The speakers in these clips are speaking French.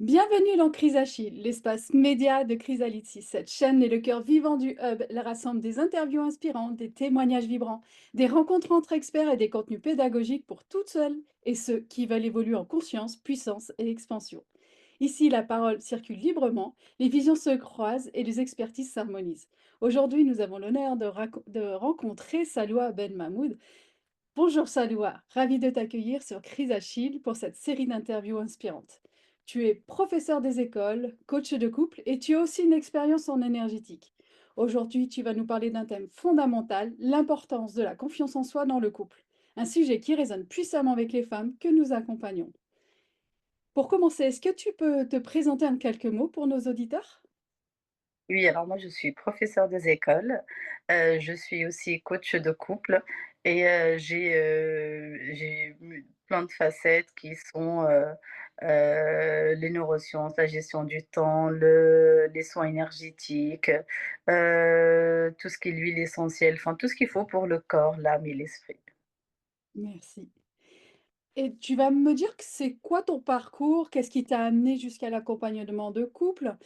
Bienvenue dans Crise Achille, l'espace média de Chrysalidis. Cette chaîne est le cœur vivant du hub. Elle rassemble des interviews inspirantes, des témoignages vibrants, des rencontres entre experts et des contenus pédagogiques pour toutes celles et ceux qui veulent évoluer en conscience, puissance et expansion. Ici, la parole circule librement, les visions se croisent et les expertises s'harmonisent. Aujourd'hui, nous avons l'honneur de rencontrer Saloua Ben Mahmoud. Bonjour Saloua, ravi de t'accueillir sur Crise Achille pour cette série d'interviews inspirantes. Tu es professeur des écoles, coach de couple et tu as aussi une expérience en énergétique. Aujourd'hui, tu vas nous parler d'un thème fondamental, l'importance de la confiance en soi dans le couple. Un sujet qui résonne puissamment avec les femmes que nous accompagnons. Pour commencer, est-ce que tu peux te présenter en quelques mots pour nos auditeurs? Oui, alors moi je suis professeure des écoles, je suis aussi coach de couple et j'ai plein de facettes qui sont, les neurosciences, la gestion du temps, les soins énergétiques, tout ce qui est l'huile essentielle, enfin tout ce qu'il faut pour le corps, l'âme et l'esprit. Merci. Et tu vas me dire que c'est quoi ton parcours? Qu'est-ce qui t'a amené jusqu'à l'accompagnement de couple?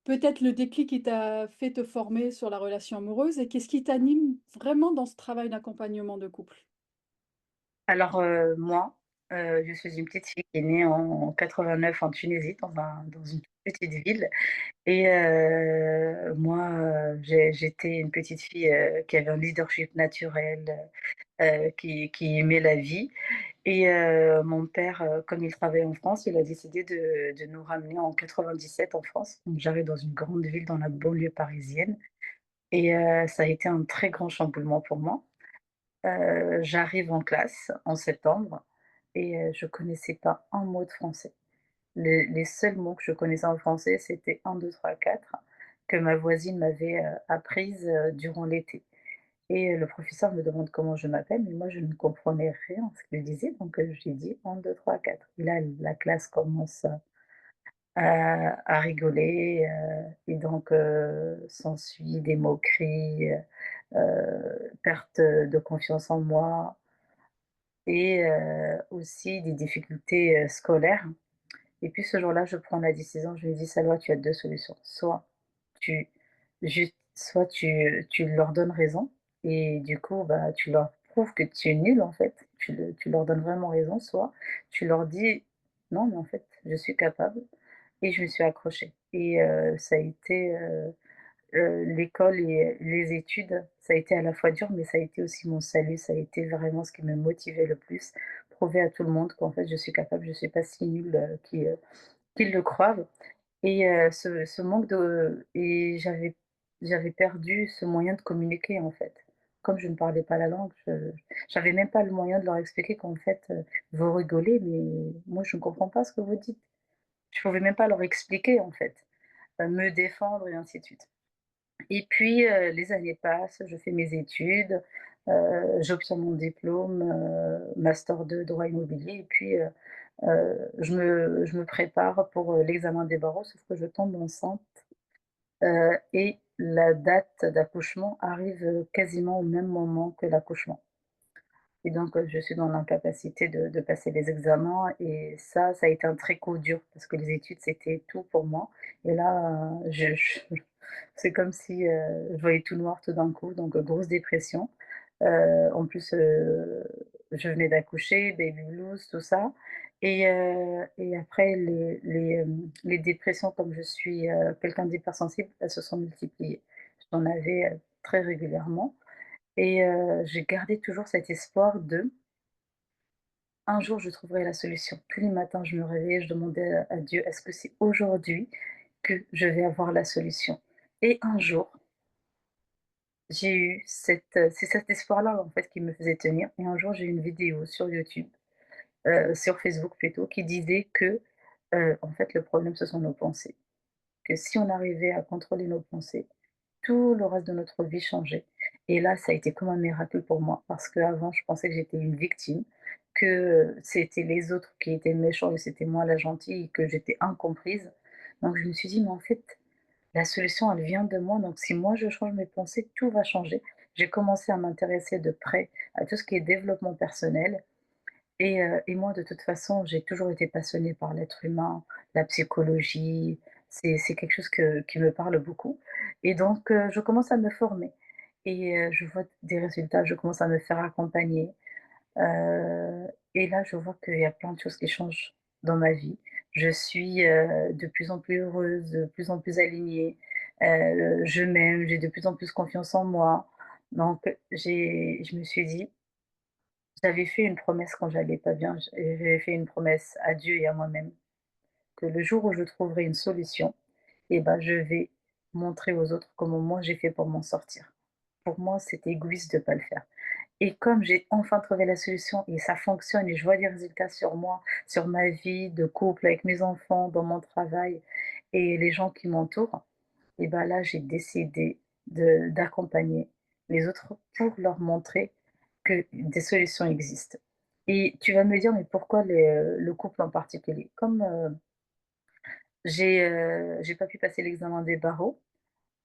Peut-être le déclic qui t'a fait te former sur la relation amoureuse et qu'est-ce qui t'anime vraiment dans ce travail d'accompagnement de couple? Alors, moi, je suis une petite fille qui est née en 89 en Tunisie dans une toute petite ville. Et moi, j'étais une petite fille, qui avait un leadership naturel, qui aimait la vie et mon père, comme il travaillait en France, il a décidé de nous ramener en 97 en France. Donc j'arrive dans une grande ville dans la banlieue parisienne et ça a été un très grand chamboulement pour moi. J'arrive en classe en septembre et je connaissais pas un mot de français. Les seuls mots que je connaissais en français, c'était un, 2, 3, 4, que ma voisine m'avait, apprises, durant l'été et le professeur me demande comment je m'appelle, mais moi je ne comprenais rien à ce qu'il disait, donc j'ai dit: «1, 2, 3, 4». Et là, la classe commence à rigoler, et donc s'ensuit des moqueries, perte de confiance en moi et aussi des difficultés, scolaires. Et puis ce jour-là, je prends la décision, je lui dis: «Salwa, tu as 2 solutions. Soit tu leur donnes raison et du coup, bah, tu leur prouves que tu es nul en fait, tu leur donnes vraiment raison, soit tu leur dis: "Non, mais en fait, je suis capable"». Et je me suis accrochée et ça a été, l'école et les études, ça a été à la fois dur, mais ça a été aussi mon salut. Ça a été vraiment ce qui me motivait le plus. Prouver à tout le monde qu'en fait je suis capable, je suis pas si nulle, qu'ils le croient. Et ce manque de et j'avais perdu ce moyen de communiquer, en fait. Comme je ne parlais pas la langue, j'avais même pas le moyen de leur expliquer qu'en fait, vous rigolez, mais moi je ne comprends pas ce que vous dites. Je pouvais même pas leur expliquer, en fait, me défendre et ainsi de suite. Et puis, les années passent, je fais mes études, j'obtiens mon diplôme, master 2 droit immobilier et puis, je me prépare pour, l'examen des barreaux, sauf que je tombe enceinte, et la date d'accouchement arrive, quasiment au même moment que l'accouchement. Et donc, je suis dans l'incapacité de passer les examens et ça a été un très coup dur parce que les études, c'était tout pour moi et là, je c'est comme si, je voyais tout noir tout d'un coup, donc grosse dépression. En plus, je venais d'accoucher, baby blues, tout ça et après les dépressions comme je suis, quelqu'un d'hypersensible, elles se sont multipliées. J'en avais, très régulièrement et j'ai gardé toujours cet espoir de: «Un jour je trouverai la solution». Tous les matins, je me réveillais, je demandais à Dieu: «Est-ce que c'est aujourd'hui que je vais avoir la solution?» Et un jour, j'ai eu c'est cet espoir-là, en fait, qui me faisait tenir et un jour, j'ai eu une vidéo sur YouTube, sur Facebook plutôt, qui disait que, en fait, le problème, ce sont nos pensées. Que si on arrivait à contrôler nos pensées, tout le reste de notre vie changeait et là, ça a été comme un miracle pour moi parce qu'avant, je pensais que j'étais une victime, que c'était les autres qui étaient méchants et c'était moi la gentille et que j'étais incomprise. Donc je me suis dit: «Mais en fait, la solution, elle vient de moi, donc si moi je change mes pensées, tout va changer». J'ai commencé à m'intéresser de près à tout ce qui est développement personnel Et moi, de toute façon, j'ai toujours été passionnée par l'être humain, la psychologie, c'est quelque chose qui me parle beaucoup et donc je commence à me former et je vois des résultats, je commence à me faire accompagner, heu et là, je vois qu'il y a plein de choses qui changent dans ma vie. Je suis, de plus en plus heureuse, de plus en plus alignée, je m'aime, j'ai de plus en plus confiance en moi donc je me suis dit j'avais fait une promesse quand j'allais pas bien, j'avais fait une promesse à Dieu et à moi-même, que le jour où je trouverai une solution et ben, je vais montrer aux autres comment moi j'ai fait pour m'en sortir. Pour moi, c'est égoïste de pas le faire et comme j'ai enfin trouvé la solution et ça fonctionne et je vois des résultats sur moi, sur ma vie de couple, avec mes enfants, dans mon travail et les gens qui m'entourent et bah, là, j'ai décidé d'accompagner les autres pour leur montrer que des solutions existent. Et tu vas me dire: «Mais pourquoi le couple en particulier?» Comme, j'ai pas pu passer l'examen des barreaux,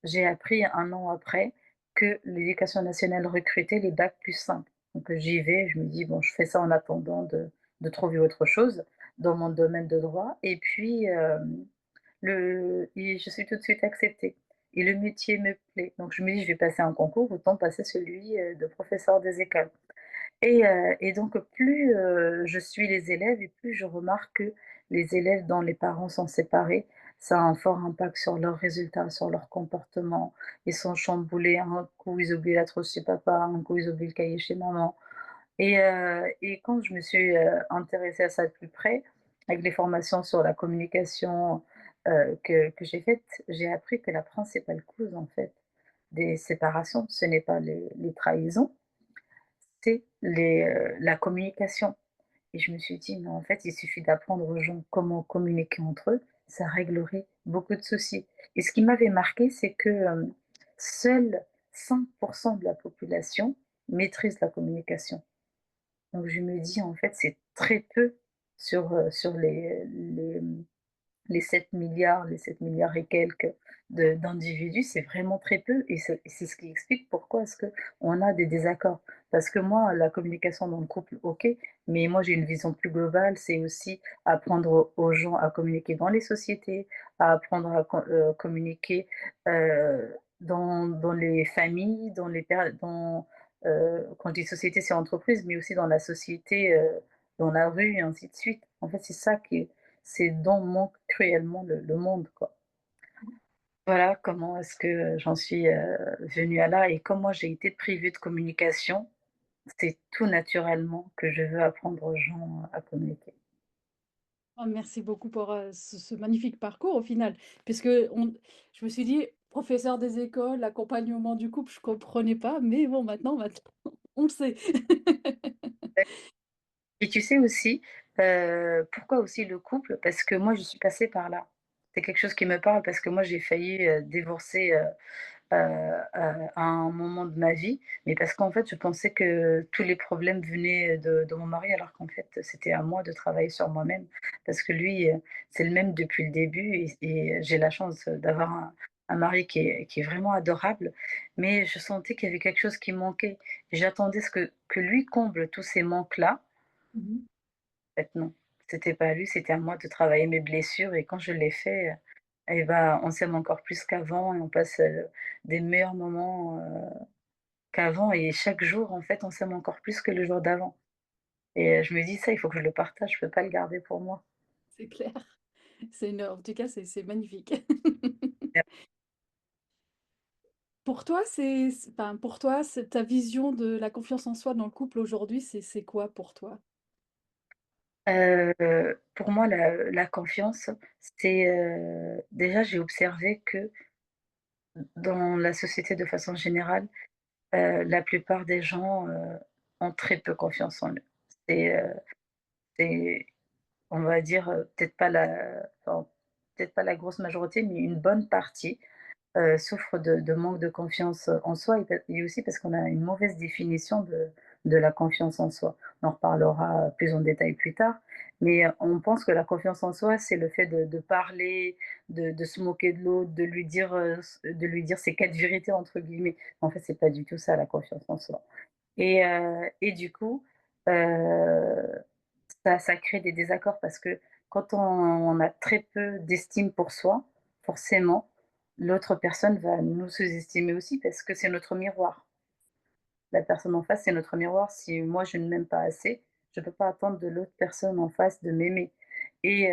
j'ai appris 1 an après que l'éducation nationale recrutait les bac+5. Donc, j'y vais, je me dis: «Bon, je fais ça en attendant de trouver autre chose dans mon domaine de droit» et puis, je suis tout de suite acceptée et le métier me plaît. Donc je me dis: «Je vais passer un concours, autant passer celui, de professeur des écoles» et donc plus, je suis les élèves et plus je remarque que les élèves dont les parents sont séparés, ça a un fort impact sur leurs résultats, sur leur comportement. Ils sont chamboulés, un coup ils oublient la trousse chez papa, un coup ils oublient le cahier chez maman. Et quand je me suis, intéressée à ça de plus près, avec les formations sur la communication, que j'ai faites, j'ai appris que la principale cause, en fait, des séparations, ce n'est pas les trahisons, c'est la communication et je me suis dit: «Mais en fait, il suffit d'apprendre aux gens comment communiquer entre eux, ça réglerait beaucoup de soucis» et ce qui m'avait marqué, c'est que, seuls 5 de la population maîtrisent la communication. Donc je me dis: «En fait, c'est très peu sur les 7 milliards, les 7 milliards et quelques d'individus, c'est vraiment très peu» et c'est ce qui explique pourquoi est-ce qu'on a des désaccords. Parce que moi, la communication dans le couple, OK, mais moi j'ai une vision plus globale, c'est aussi apprendre aux gens à communiquer dans les sociétés, à apprendre à communiquer, dans les familles, dans les per dans, quand je dis société, c'est entreprise, mais aussi dans la société, dans la rue et ainsi de suite. En fait, c'est dont manque cruellement le monde, quoi. Voilà comment est-ce que j'en suis, venue à là et comme moi j'ai été privée de communication, c'est tout naturellement que je veux apprendre aux gens à communiquer. Oh, merci beaucoup pour, ce magnifique parcours au final, puisque on je me suis dit: «Professeur des écoles, accompagnement du couple», je comprenais pas, mais bon maintenant on le sait. Et tu sais aussi, pourquoi aussi le couple? Parce que moi je suis passée par là. C'est quelque chose qui me parle parce que moi j'ai failli, divorcer, à un moment de ma vie, mais parce qu'en fait, je pensais que tous les problèmes venaient de mon mari, alors qu'en fait, c'était à moi de travailler sur moi-même. Parce que lui, c'est le même depuis le début et j'ai la chance d'avoir un mari qui est vraiment adorable, mais je sentais qu'il y avait quelque chose qui manquait. J'attendais ce que lui comble tous ces manques-là. Mmh. En fait, non, c'était pas à lui, c'était à moi de travailler mes blessures et quand je l'ai fait, et bah, on s'aime encore plus qu'avant et on passe, des meilleurs moments, qu'avant et chaque jour, en fait, on s'aime encore plus que le jour d'avant et je me dis: «Ça, il faut que je le partage, je peux pas le garder pour moi». C'est clair. C'est une en tout cas, c'est magnifique. Pour toi, enfin, pour toi, c'est ta vision de la confiance en soi dans le couple aujourd'hui, c'est quoi pour toi? Pour moi, la confiance, c'est, déjà, j'ai observé que dans la société de façon générale, la plupart des gens, ont très peu confiance en eux. C'est on va dire, peut-être pas la grosse majorité, mais une bonne partie, souffrent de manque de confiance, en soi et aussi parce qu'on a une mauvaise définition de la confiance en soi. On en reparlera plus en détail plus tard, mais on pense que la confiance en soi, c'est le fait de parler, de se moquer de l'autre, de lui dire «ses 4 vérités» entre guillemets. En fait, c'est pas du tout ça la confiance en soi et du coup, heu ça crée des désaccords parce que quand on a très peu d'estime pour soi, forcément, l'autre personne va nous sous-estimer aussi parce que c'est notre miroir. La personne en face, c'est notre miroir. Si moi, je ne m'aime pas assez, je ne peux pas attendre de l'autre personne en face de m'aimer et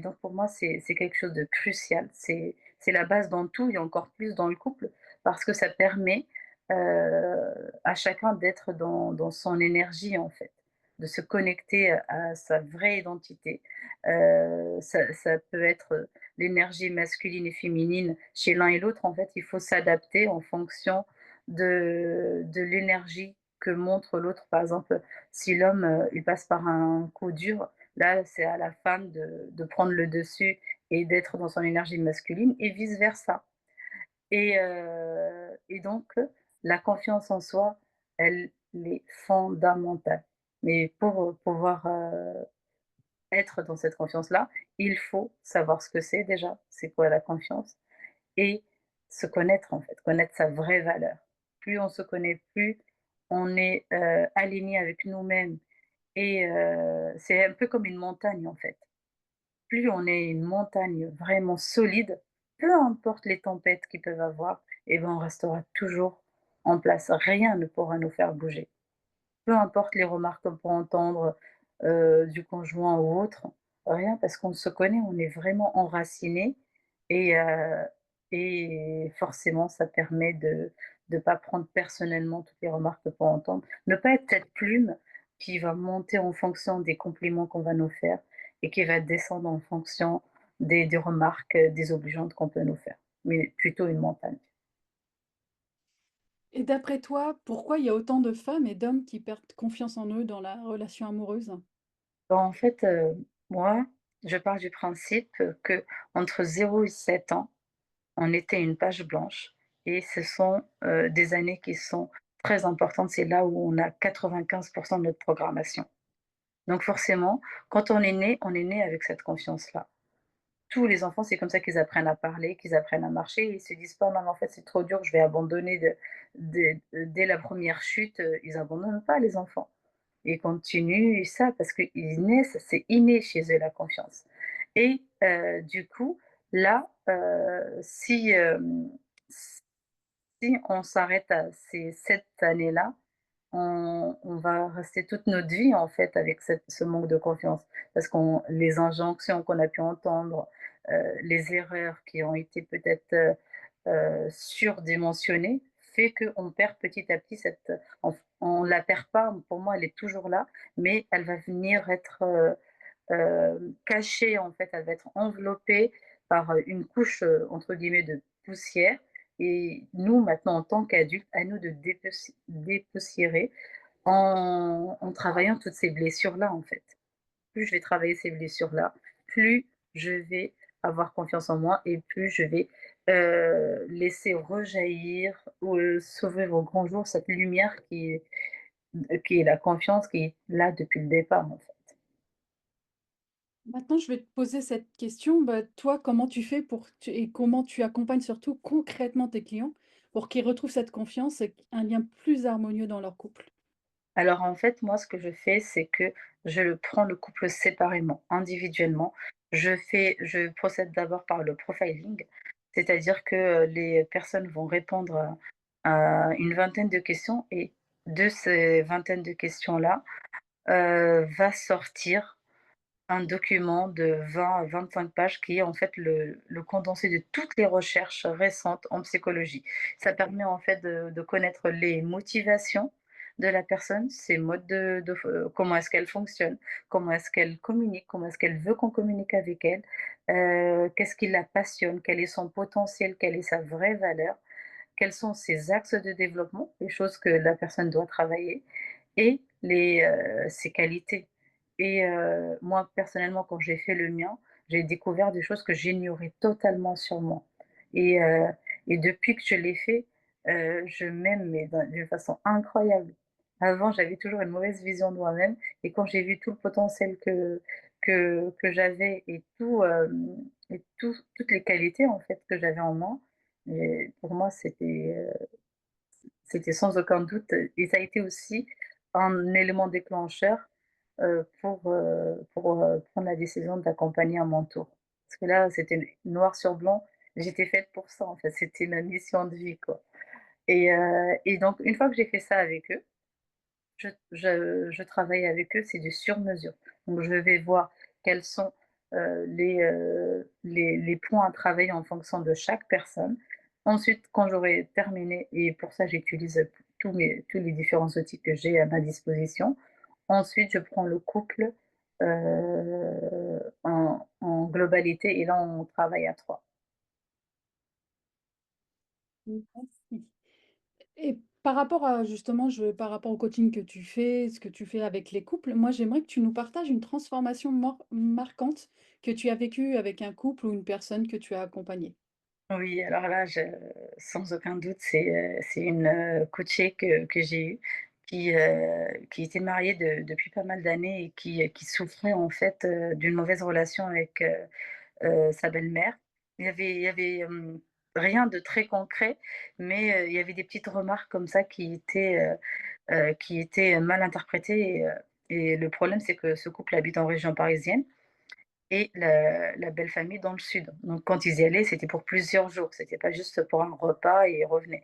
donc pour moi, c'est quelque chose de crucial. C'est la base dans tout et encore plus dans le couple parce que ça permet, à chacun d'être dans son énergie, en fait, de se connecter à sa vraie identité. Ça peut être, l'énergie masculine et féminine chez l'un et l'autre. En fait, il faut s'adapter en fonction de l'énergie que montre l'autre. Par exemple, si l'homme, il passe par un coup dur, là, c'est à la femme de prendre le dessus et d'être dans son énergie masculine et vice versa et donc la confiance en soi, elle est fondamentale. Mais pour, pouvoir, être dans cette confiance-là, il faut savoir ce que c'est déjà, c'est quoi la confiance et se connaître en fait, connaître sa vraie valeur. Plus on se connaît, plus on est, aligné avec nous-mêmes c'est un peu comme une montagne en fait. Plus on est une montagne vraiment solide, peu importe les tempêtes qu'il peuvent avoir et ben, on restera toujours en place. Rien ne pourra nous faire bouger. Peu importe les remarques qu'on peut entendre, du conjoint ou autre, rien parce qu'on se connaît, on est vraiment enraciné et heu et forcément ça permet de pas prendre personnellement toutes les remarques qu'on peut entendre. Ne pas être cette plume qui va monter en fonction des compliments qu'on va nous faire et qui va descendre en fonction des remarques, désobligeantes qu'on peut nous faire, mais plutôt une montagne. Et d'après toi, pourquoi il y a autant de femmes et d'hommes qui perdent confiance en eux dans la relation amoureuse? Bah, en fait, moi, je pars du principe, qu'entre 0 et 7 ans, on était une page blanche et ce sont, des années qui sont très importantes. C'est là où on a 95 de notre programmation. Donc forcément, quand on est né avec cette confiance-là. Tous les enfants, c'est comme ça qu'ils apprennent à parler, qu'ils apprennent à marcher. Ils se disent pas: «Non, mais en fait, c'est trop dur, je vais abandonner dès la première chute», ils abandonnent pas les enfants. Ils continuent ça parce qu'ils naissent, c'est inné chez eux la confiance du coup, là, si on s'arrête à ces 7 années-là, on va rester toute notre vie, en fait, avec ce manque de confiance. Parce qu'on les injonctions qu'on a pu entendre, les erreurs qui ont été peut-être, surdimensionnées, fait qu'on perd petit à petit on la perd pas, pour moi, elle est toujours là, mais elle va venir être, cachée, en fait, elle va être enveloppée par, une couche, entre guillemets «de poussière» et nous, maintenant, en tant qu'adultes, à nous de dépoussiérer en travaillant toutes ces blessures-là, en fait. Plus je vais travailler ces blessures-là, plus je vais avoir confiance en moi et plus je vais, laisser rejaillir ou, s'ouvrir au grand jour cette lumière qui est la confiance qui est là depuis le départ, en fait. Maintenant, je vais te poser cette question. Bah, toi, comment tu fais et comment tu accompagnes surtout concrètement tes clients pour qu'ils retrouvent cette confiance et un lien plus harmonieux dans leur couple? Alors en fait, moi, ce que je fais, c'est que prends le couple séparément, individuellement. Je procède d'abord par le profiling, c'est-à-dire que, les personnes vont répondre à une vingtaine de questions et de ces vingtaines de questions-là, va sortir un document de 20 à 25 pages qui est en fait le condensé de toutes les recherches récentes en psychologie. Ça permet en fait de connaître les motivations de la personne, ses modes comment est-ce qu'elle fonctionne, comment est-ce qu'elle communique, comment est-ce qu'elle veut qu'on communique avec elle, qu'est-ce qui la passionne, quel est son potentiel, quelle est sa vraie valeur, quels sont ses axes de développement, les choses que la personne doit travailler et ses qualités moi, personnellement, quand j'ai fait le mien, j'ai découvert des choses que j'ignorais totalement sur moi et heu et depuis que je l'ai fait, je m'aime mais d'une façon incroyable. Avant, j'avais toujours une mauvaise vision de moi-même et quand j'ai vu tout le potentiel que j'avais et toutes les qualités, en fait, que j'avais en moi et pour moi, c'était sans aucun doute et ça a été aussi un élément déclencheur pour prendre la décision d'accompagner à mon tour. Parce que là, c'était noir sur blanc, j'étais faite pour ça, en fait, c'était ma mission de vie, quoi. Et donc une fois que j'ai fait ça avec eux, je travaille avec eux, c'est du sur mesure. Donc je vais voir quels sont, les points à travailler en fonction de chaque personne. Ensuite, quand j'aurai terminé et pour ça j'utilise tous les différents outils que j'ai à ma disposition. Ensuite, je prends le couple, en globalité et là on travaille à 3. Merci. Et par rapport à justement, par rapport au coaching que tu fais, ce que tu fais avec les couples, moi j'aimerais que tu nous partages une transformation marquante que tu as vécue avec un couple ou une personne que tu as accompagnée. Oui, alors là, sans aucun doute, c'est une, coachée que j'ai eue qui était mariée depuis pas mal d'années et qui souffrait en fait, d'une mauvaise relation avec, sa belle-mère. Rien de très concret, mais, il y avait des petites remarques comme ça qui étaient mal interprétées et le problème, c'est que ce couple habite en région parisienne et la belle famille dans le sud. Donc quand ils y allaient, c'était pour plusieurs jours, c'était pas juste pour un repas et ils revenaient.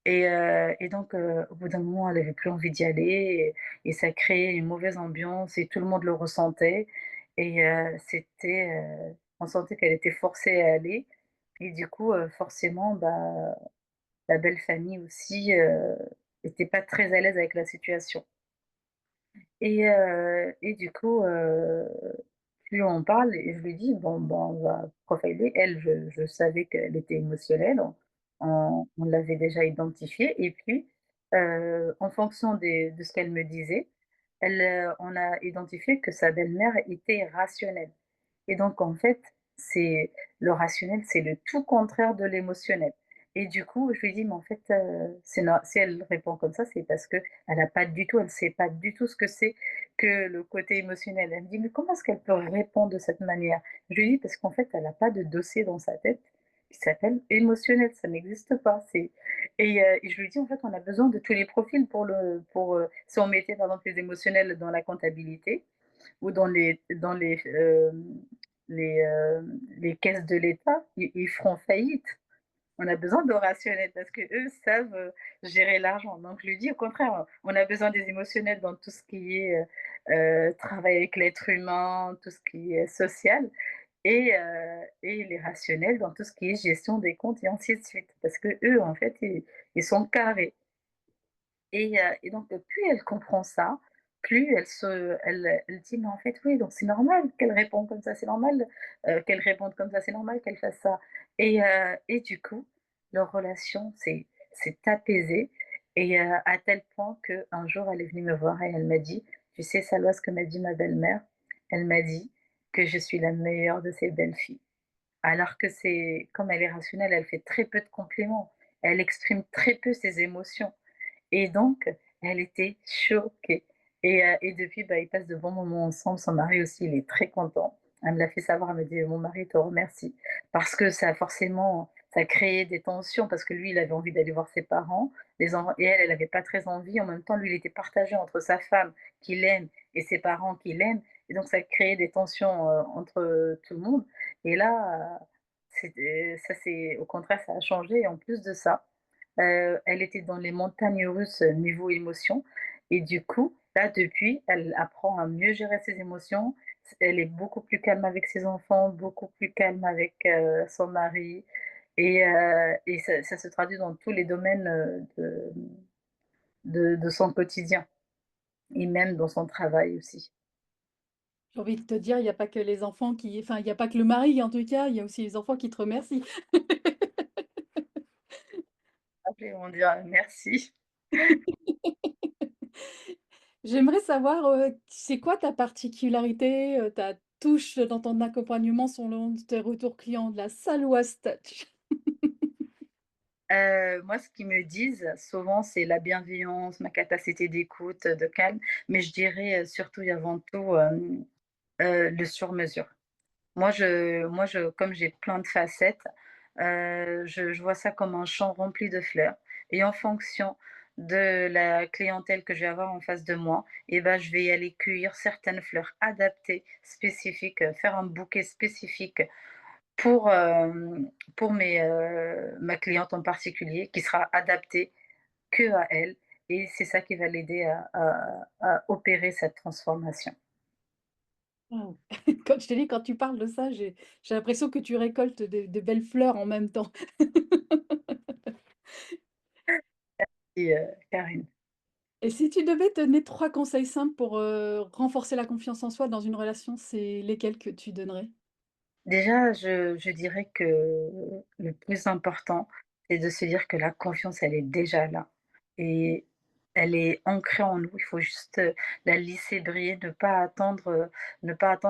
Et donc, au bout d'un moment, elle avait plus envie d'y aller et ça créait une mauvaise ambiance et tout le monde le ressentait et on sentait qu'elle était forcée à aller et du coup, forcément, bah, la belle famille aussi, était pas très à l'aise avec la situation. Et du coup, plus on parle et je lui dis: «Bon, ben, on va profiler». Elle, je savais qu'elle était émotionnelle, on l'avait déjà identifié et puis, en fonction de ce qu'elle me disait, on a identifié que sa belle-mère était rationnelle. Et donc en fait, c'est le rationnel, c'est le tout contraire de l'émotionnel. Et du coup, je lui dis: «Mais en fait, si elle répond comme ça, c'est parce qu'elle a pas du tout elle sait pas du tout ce que c'est que le côté émotionnel». Elle me dit: «Mais comment est-ce qu'elle peut répondre de cette manière?» Je lui dis: «Parce qu'en fait, elle a pas de dossier dans sa tête qui s'appelle émotionnel, ça n'existe pas». Et je lui dis: «En fait, on a besoin de tous les profils si on mettait par exemple les émotionnels dans la comptabilité, ou les caisses de l'État, ils feront faillite. On a besoin de rationnels parce qu'eux savent, gérer l'argent. Donc je lui dis au contraire, on a besoin des émotionnels dans tout ce qui est, travail avec l'être humain, tout ce qui est social et les rationnels dans tout ce qui est gestion des comptes et ainsi de suite. Parce qu'eux, en fait, ils sont carrés. Et donc, plus elle comprend ça, plus elle dit: «Mais en fait, oui, donc c'est normal qu'elle réponde comme ça, c'est normal, qu'elle réponde comme ça, c'est normal qu'elle fasse ça». Et du coup, leur relation s'est apaisée à tel point qu'un jour, elle est venue me voir et elle m'a dit: «Tu sais, Salwa, ce que m'a dit ma belle-mère? Elle m'a dit que je suis la meilleure de ses belles-filles». Alors que c'est comme elle est rationnelle, elle fait très peu de compliments, elle exprime très peu ses émotions. Et donc, elle était choquée et depuis, bah, ils passent de bons moments ensemble. Son mari aussi, il est très content. Elle me l'a fait savoir, elle me dit: «Mon mari te remercie». Parce que ça a créé des tensions parce que lui, il avait envie d'aller voir ses parents, les enfants et elle avait pas très envie. En même temps, lui, il était partagé entre sa femme qu'il aime et ses parents qu'il aime et donc ça a créé des tensions, entre tout le monde et là, c'est au contraire, ça a changé et en plus de ça, elle était dans les montagnes russes, niveau émotion et du coup, là, depuis, elle apprend à mieux gérer ses émotions. Elle est beaucoup plus calme avec ses enfants, beaucoup plus calme avec, son mari et ça se traduit dans tous les domaines, de son quotidien et même dans son travail aussi. J'ai envie de te dire, il y a pas que les enfants qui enfin, il y a pas que le mari en tout cas, il y a aussi les enfants qui te remercient. Après, on dira merci. J'aimerais savoir, c'est quoi ta particularité, ta touche dans ton accompagnement selon tes retours clients de la Salwas Touch? Moi, ce qu'ils me disent souvent, c'est la bienveillance, ma capacité d'écoute, de calme, mais je dirais, surtout et avant tout, le sur-mesure. Comme j'ai plein de facettes, je vois ça comme un champ rempli de fleurs et en fonction de la clientèle que je vais avoir en face de moi, et ben, je vais y aller cueillir certaines fleurs adaptées, spécifiques, faire un bouquet spécifique pour, ma cliente en particulier, qui sera adapté que à elle, et c'est ça qui va l'aider à opérer cette transformation. Waouh! Quand je te dis, quand tu parles de ça, j'ai l'impression que tu récoltes de belles fleurs en même temps. Et Karine. Et si tu devais donner 3 conseils simples pour, renforcer la confiance en soi dans une relation, c'est lesquels que tu donnerais? Déjà, je dirais que le plus important, c'est de se dire que la confiance, elle est déjà là et elle est ancrée en nous. Il faut juste, la laisser briller, ne pas attendre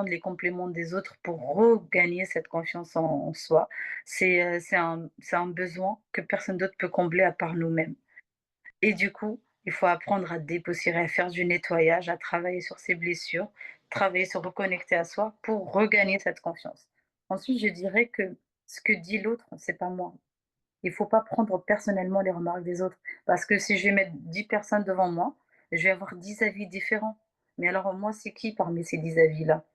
les compliments des autres pour regagner cette confiance en soi. C'est un besoin que personne d'autre peut combler à part nous-mêmes. Et du coup, il faut apprendre à dépoussiérer, à faire du nettoyage, à travailler sur ses blessures, travailler, se reconnecter à soi pour regagner cette confiance. Ensuite, je dirais que ce que dit l'autre, c'est pas moi. Il faut pas prendre personnellement les remarques des autres parce que si je vais mettre 10 personnes devant moi, je vais avoir 10 avis différents. Mais alors moi, c'est qui parmi ces 10 avis-là?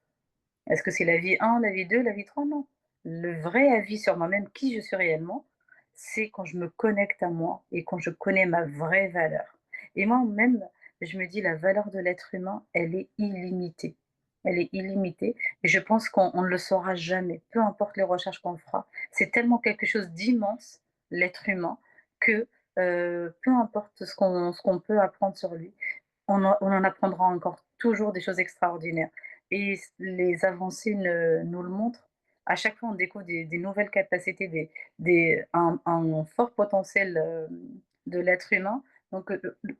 Est-ce que c'est l'avis 1, l'avis 2, l'avis 3? Non. Le vrai avis sur moi-même, qui je suis réellement, c'est quand je me connecte à moi et quand je connais ma vraie valeur. Et moi-même, je me dis la valeur de l'être humain, elle est illimitée. Elle est illimitée et je pense qu'on ne le saura jamais, peu importe les recherches qu'on fera. C'est tellement quelque chose d'immense, l'être humain, que, peu importe ce qu'on peut apprendre sur lui, on en apprendra encore toujours des choses extraordinaires et les avancées nous le montrent. À chaque fois, on découvre des nouvelles capacités, un fort potentiel, de l'être humain. Donc,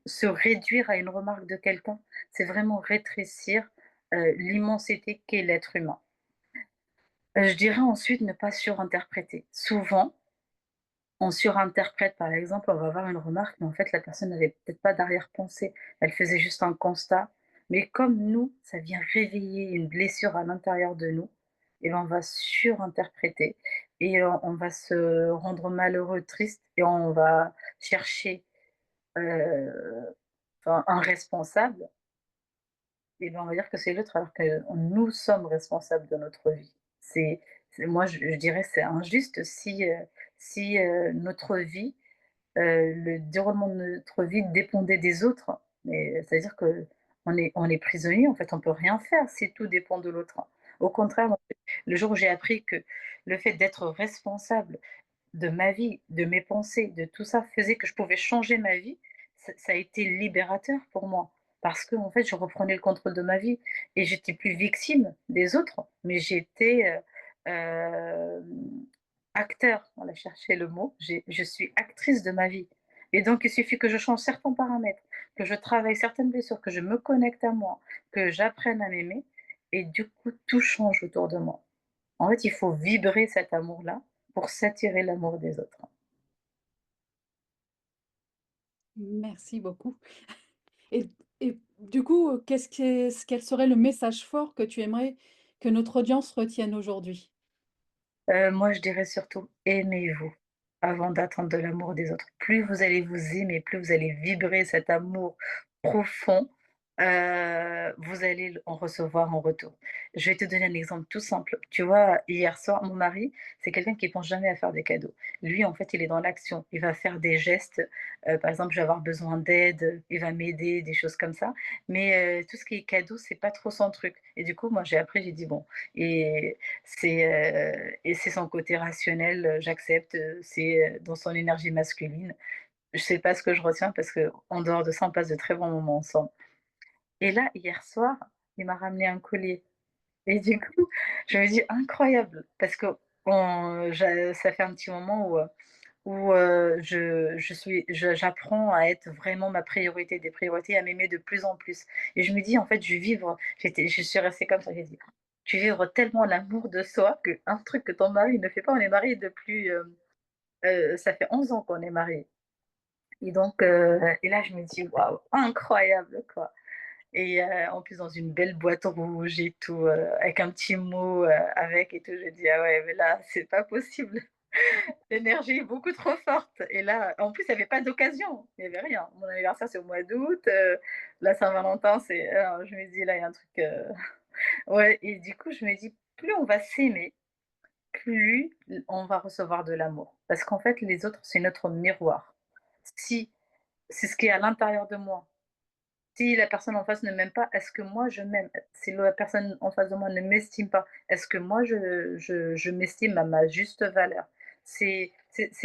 se réduire à une remarque de quelqu'un, c'est vraiment rétrécir, l'immensité qu'est l'être humain. Je dirais ensuite ne pas surinterpréter. Souvent, on surinterprète, par exemple, on va avoir une remarque, mais en fait, la personne n'avait peut-être pas d'arrière-pensée. Elle faisait juste un constat. Mais comme nous, ça vient réveiller une blessure à l'intérieur de nous, et ben, on va surinterpréter et on va se rendre malheureux, triste et on va chercher, heu, enfin, un responsable et ben, on va dire que c'est l'autre alors que nous sommes responsables de notre vie. C'est moi, je dirais, c'est injuste si notre vie le déroulement de notre vie dépendait des autres. Mais c'est-à-dire qu'on est prisonnier, en fait, on peut rien faire si tout dépend de l'autre. Au contraire, moi, le jour où j'ai appris que le fait d'être responsable de ma vie, de mes pensées, de tout ça faisait que je pouvais changer ma vie, ça a été libérateur pour moi. Parce qu'en fait, je reprenais le contrôle de ma vie et j'étais plus victime des autres, mais j'étais, acteur, on a cherché le mot, je suis actrice de ma vie et donc il suffit que je change certains paramètres, que je travaille certaines blessures, que je me connecte à moi, que j'apprenne à m'aimer et du coup tout change autour de moi. En fait, il faut vibrer cet amour-là pour s'attirer l'amour des autres. Merci beaucoup. Et du coup, quel serait le message fort que tu aimerais que notre audience retienne aujourd'hui? Moi, je dirais surtout aimez-vous avant d'attendre de l'amour des autres. Plus vous allez vous aimer, plus vous allez vibrer cet amour profond, vous allez en recevoir en retour. Je vais te donner un exemple tout simple. Tu vois, hier soir, mon mari, c'est quelqu'un qui pense jamais à faire des cadeaux. Lui, en fait, il est dans l'action. Il va faire des gestes, par exemple, je vais avoir besoin d'aide, il va m'aider, des choses comme ça. Mais, tout ce qui est cadeau, c'est pas trop son truc. Et du coup, moi, j'ai appris, j'ai dit: «Bon» et c'est son côté rationnel, j'accepte, c'est, dans son énergie masculine. Je sais pas ce que je retiens parce qu'en dehors de ça, on passe de très bons moments ensemble. Et là, hier soir, il m'a ramené un collier et du coup, je me dis: «Incroyable» parce que ça fait un petit moment où j'apprends à être vraiment ma priorité des priorités, à m'aimer de plus en plus et je me dis: «En fait, je suis restée comme ça, j'ai dit: «Tu vivre tellement l'amour de soi qu'un truc que ton mari ne fait pas». On est mariés depuis, ça fait 11 ans qu'on est mariés et donc et là, je me dis: «Waouh, incroyable, quoi» et en plus dans une belle boîte rouge et tout, avec un petit mot, avec et tout. Je dis: «Ah ouais, mais là, c'est pas possible». L'énergie est beaucoup trop forte et là, en plus, il y avait pas d'occasion, il y avait rien. Mon anniversaire, c'est au mois d'août, la Saint-Valentin, c'est je me dis: «Là, il y a un truc», ouais et du coup, je me dis: «Plus on va s'aimer, plus on va recevoir de l'amour». Parce qu'en fait, les autres, c'est notre miroir. Si c'est ce qui est à l'intérieur de moi. Si la personne en face ne m'aime pas, est-ce que moi je m'aime? Si la personne en face de moi ne m'estime pas, est-ce que moi je m'estime à ma juste valeur? C'est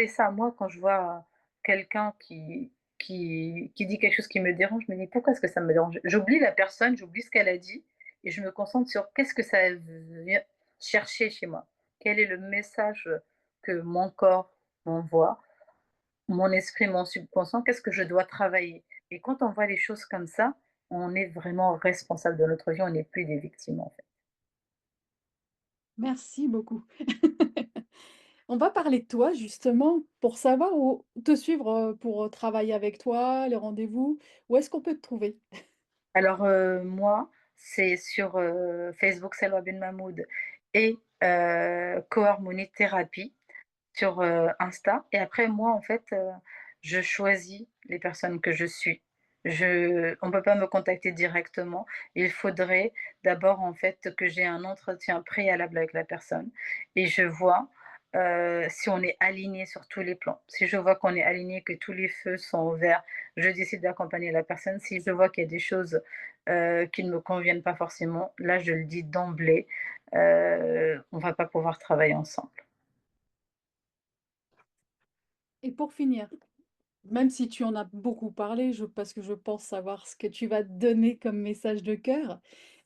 ça, moi quand je vois quelqu'un qui dit quelque chose qui me dérange, je me dis: «Pourquoi est-ce que ça me dérange?» J'oublie la personne, j'oublie ce qu'elle a dit et je me concentre sur qu'est-ce que ça vient chercher chez moi? Quel est le message, que mon corps m'envoie? Mon esprit, mon subconscient, qu'est-ce que je dois travailler? Et quand on voit les choses comme ça, on est vraiment responsable de notre vie, on n'est plus des victimes, en fait. Merci beaucoup. On va parler de toi justement pour savoir où te suivre, pour, travailler avec toi, les rendez-vous. Où est-ce qu'on peut te trouver? Alors, moi, c'est sur, Facebook Salwa Ben Mahmoud et Co-Harmonie Thérapie. Sur, Insta et après moi, en fait, je choisis les personnes que je suis. On peut pas me contacter directement. Il faudrait d'abord, en fait, que j'ai un entretien préalable avec la personne et je vois, si on est aligné sur tous les plans. Si je vois qu'on est aligné, que tous les feux sont verts, je décide d'accompagner la personne. Si je vois qu'il y a des choses, qui ne me conviennent pas forcément, là, je le dis d'emblée, on va pas pouvoir travailler ensemble. Et pour finir, même si tu en as beaucoup parlé, parce que je pense savoir ce que tu vas donner comme message de cœur.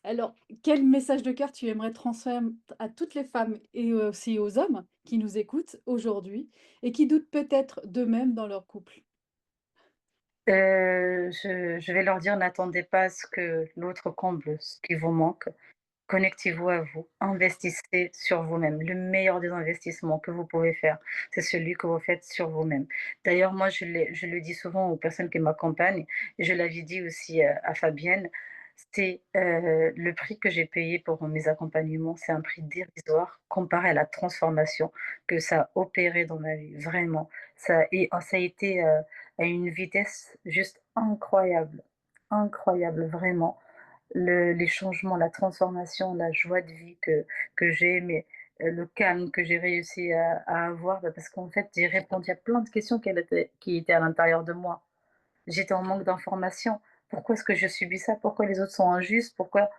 Alors, quel message de cœur tu aimerais transmettre à toutes les femmes et aussi aux hommes qui nous écoutent aujourd'hui et qui doutent peut-être d'eux-mêmes dans leur couple? Je vais leur dire: «N'attendez pas à ce que l'autre comble ce qui vous manque. Connectez-vous à vous, investissez sur vous-même. Le meilleur des investissements que vous pouvez faire, c'est celui que vous faites sur vous-même». D'ailleurs, moi, je le dis souvent aux personnes qui m'accompagnent et je l'avais dit aussi, à Fabienne, c'est, le prix que j'ai payé pour mes accompagnements, c'est un prix dérisoire comparé à la transformation que ça a opéré dans ma vie, vraiment. Ça a été, à une vitesse juste incroyable, incroyable, vraiment les changements, la transformation, la joie de vie que j'ai, mais le calme que j'ai réussi à avoir, bah, parce qu'en fait, j'ai répondu à plein de questions qui étaient à l'intérieur de moi. J'étais en manque d'informations. Pourquoi est-ce que je subis ça? Pourquoi les autres sont injustes? Pourquoi?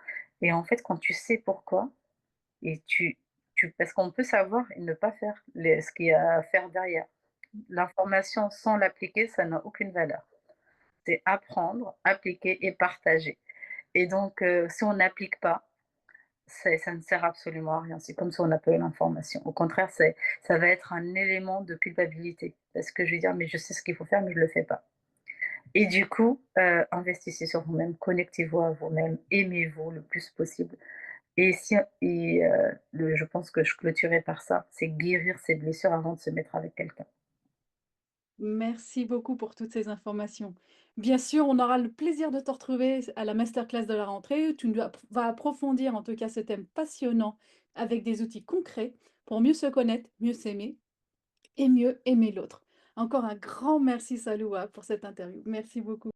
Et en fait, quand tu sais pourquoi et parce qu'on peut savoir et ne pas faire ce qu'il y a à faire derrière. L'information sans l'appliquer, ça n'a aucune valeur. C'est apprendre, appliquer et partager. Et donc, si on n'applique pas, ça ne sert absolument à rien. C'est comme si on n'a pas eu l'information. Au contraire, ça va être un élément de culpabilité. Parce que je vais dire: «Mais je sais ce qu'il faut faire, mais je ne le fais pas». Et du coup, investissez sur vous-même, connectez-vous à vous-même, aimez-vous le plus possible. Et si et je pense que je clôturerai par ça, c'est guérir ses blessures avant de se mettre avec quelqu'un. Merci beaucoup pour toutes ces informations. Bien sûr, on aura le plaisir de te retrouver à la masterclass de la rentrée. Vas approfondir en tout cas ce thème passionnant avec des outils concrets pour mieux se connaître, mieux s'aimer et mieux aimer l'autre. Encore un grand merci Saloua pour cette interview. Merci beaucoup.